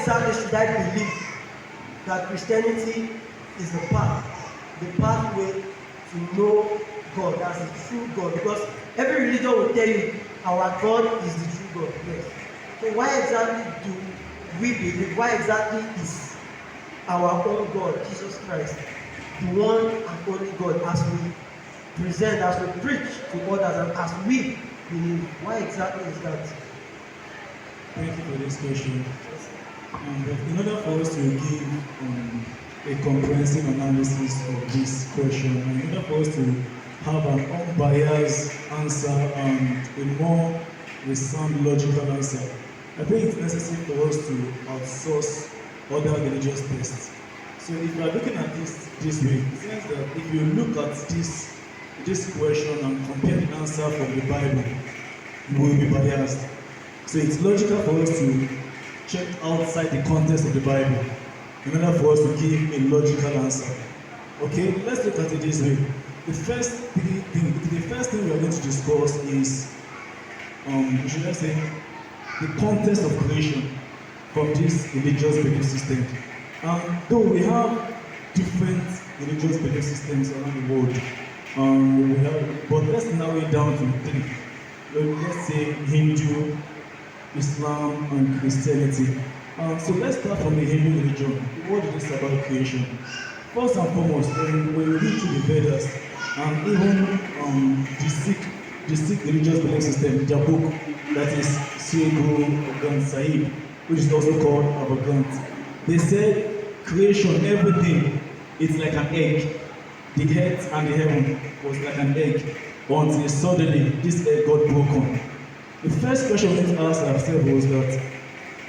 exactly should I believe that Christianity is the pathway to know God as the true God? Because every religion will tell you our God is the true God. Yes. So why exactly do we believe? Why exactly is our own God, Jesus Christ, the one and only God, as we present, as we preach to others, and as we believe? Why exactly is that? Thank you for this question. But in order for us to give a comprehensive analysis of this question, and in order for us to have an unbiased answer and a more resound logical answer, I think it's necessary for us to outsource other religious texts. So if you are looking at this way, it means that if you look at this question and compare the answer from the Bible, you will be biased. So it's logical for us to check outside the context of the Bible in order for us to give a logical answer. Okay, let's look at it this way. The first thing we are going to discuss is, should I say, the context of creation from this religious belief system. Though we have different religious belief systems around the world, but let's narrow it down to three. Let's say Hindu, Islam, and Christianity. So let's start from the Hindu religion. What is this about creation? First and foremost, when we read through the Vedas and even the Sikh religious belief system, their book, that is Sri Guru Granth Sahib, which is also called Abhagrant, they said creation, everything, it's like an egg. The earth and the heaven was like an egg until suddenly this egg got broken. The first question we need to ask ourselves was that,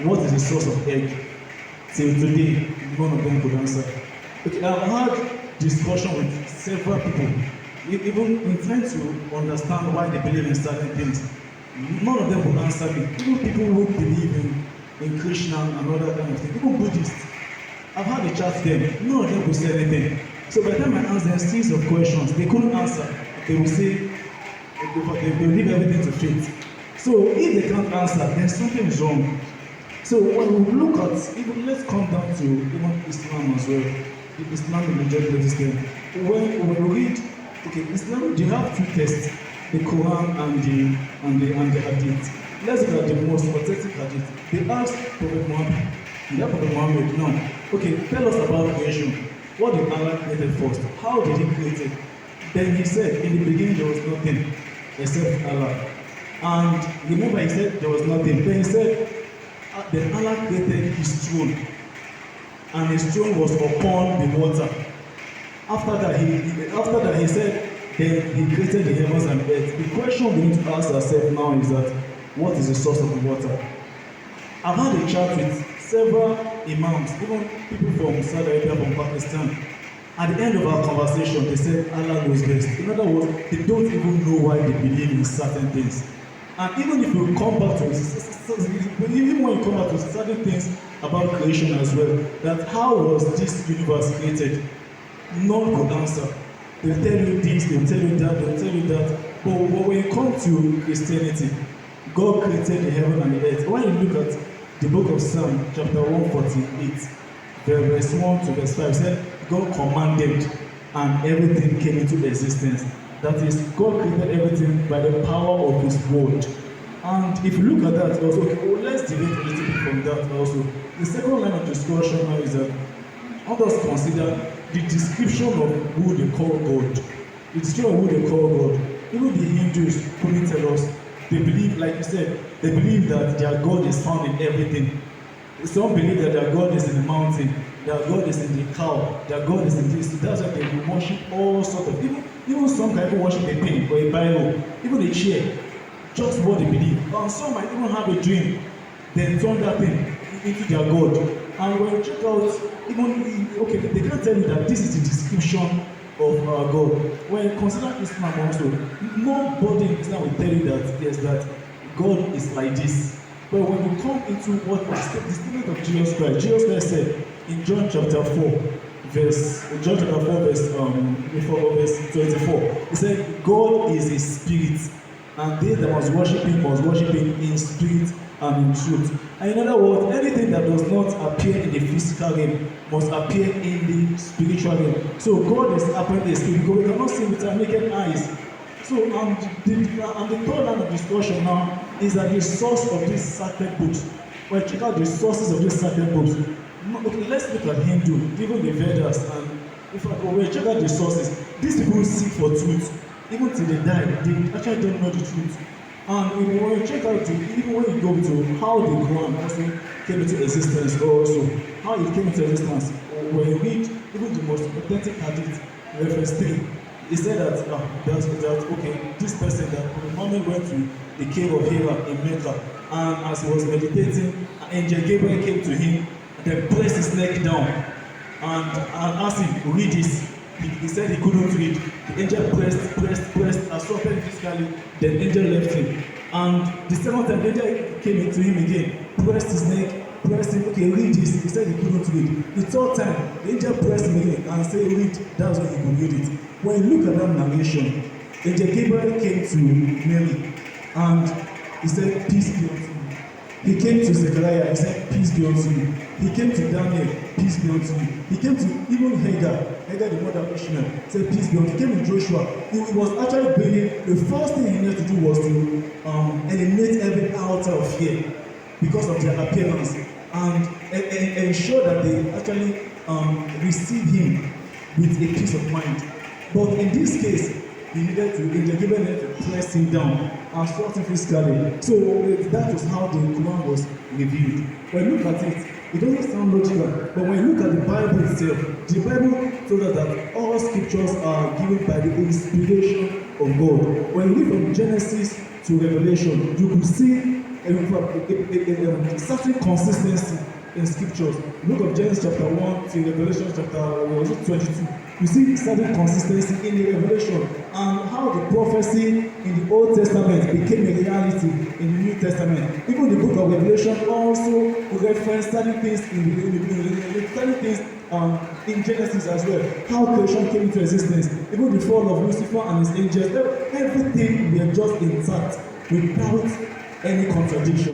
what is the source of egg? Till today, none of them could answer. Okay, I've had discussion with several people, even in trying to understand why they believe in certain things. None of them could answer me. Even people who believe in Krishna and other kind of things, even Buddhists. I've had a chat with them, none of them could say anything. So by the time I asked them a series of questions, they couldn't answer. They will say, they will leave everything to fate. So if they can't answer, then something is wrong. So when we look at, even let's come down to even Islam as well, the Islamic religious system. When we read, okay, Islam, they have two texts, the Quran and the Hadith. Let's look at the most authentic Hadith. They asked Prophet Muhammad, now, okay, tell us about creation. What did Allah create first? How did He create it? Then He said, in the beginning there was nothing except Allah. And remember, He said there was nothing. Then He said, then Allah created His throne, and His throne was upon the water. After that, He said, then He created the heavens and earth. The question we need to ask ourselves now is that, what is the source of the water? I've had a chat with several imams, even people from Saudi Arabia, from Pakistan. At the end of our conversation, they said Allah knows best. In other words, they don't even know why they believe in certain things. And even if you come back to even when you come back to certain things about creation as well, that how was this universe created, none could answer. They'll tell you this, they'll tell you that, they'll tell you that. But when you come to Christianity, God created the heaven and the earth. When you look at the book of Psalm, chapter 148, verse 1 to verse 5, said, God commanded and everything came into existence. That is, God created everything by the power of His word. And if you look at that also, let's debate a little bit from that also. The second line of discussion now is that, let us consider the description of who they call God. The description of who they call God. Even the Hindus couldn't tell us. They believe, like you said, they believe that their God is found in everything. Some believe that their God is in the mountain, their God is in the cow, their God is in this. That's why they worship all sorts of, even some can even worship a pen or a Bible, even a chair, just what they believe. And some might even have a dream, then turn that thing into their God. And when you check out, even, okay, they can't tell you that this is the description of our God. When you consider Islam also, nobody in Islam will tell you that, yes, that God is like this. But when you come into what the statement of Jesus Christ said in John chapter 4, verse 24, he said, God is a spirit, and they that must worship Him in spirit and in truth. And in other words, anything that does not appear in the physical realm must appear in the spiritual realm. So God is apparently a spirit because we cannot see with our naked eyes. So the third line of discussion now is that the source of these sacred books. Well, check out the sources of these sacred books. Okay, let's look at Hindu, even the Vedas, and if I go, well, check out the sources. These people seek for truth. Even till they die, they actually don't know the truth. And when you check out, even when you go to how the Quran also came into existence, or also how it came into existence, when you read even the most authentic hadith, reference 3, he said that okay, this person that Muhammad went to the cave of Hira in Mecca, and as he was meditating, an angel Gabriel came to him and then pressed his neck down and asked him, read this. He said he couldn't read. The angel pressed, assaulted physically, then the angel left him. And the second time, the angel came into him again, pressed his neck, pressed him, okay, read this. He said he couldn't read. The third time, the angel pressed him again and said, read. That's when he could read it. When you look at that narration, angel Gabriel came to Mary and he said, peace be unto you. He came to Zechariah, he said, peace be unto you. He came to Daniel, peace be unto you. He came to even Hagar, the mother of Ishmael, said, peace be unto you. He came to Joshua. He was actually bringing, the first thing he needed to do was to eliminate every altar of fear because of their appearance and ensure that they actually receive him with a peace of mind. But in this case, angel Gabriel needed to press him down and assault him physically. So that was how the Quran was revealed. When you look at it, it doesn't sound logical, but when you look at the Bible itself, the Bible told us that all scriptures are given by the inspiration of God. When you read from Genesis to Revelation, you could see a certain consistency in scriptures. Look at Genesis chapter 1 to Revelation chapter 22. You see certain consistency in the Revelation and how the prophecy in the Old Testament became a reality in the New Testament. Even the book of Revelation also referenced certain things in Genesis as well. How creation came into existence, even the fall of Lucifer and his angels, everything were just intact without any contradiction.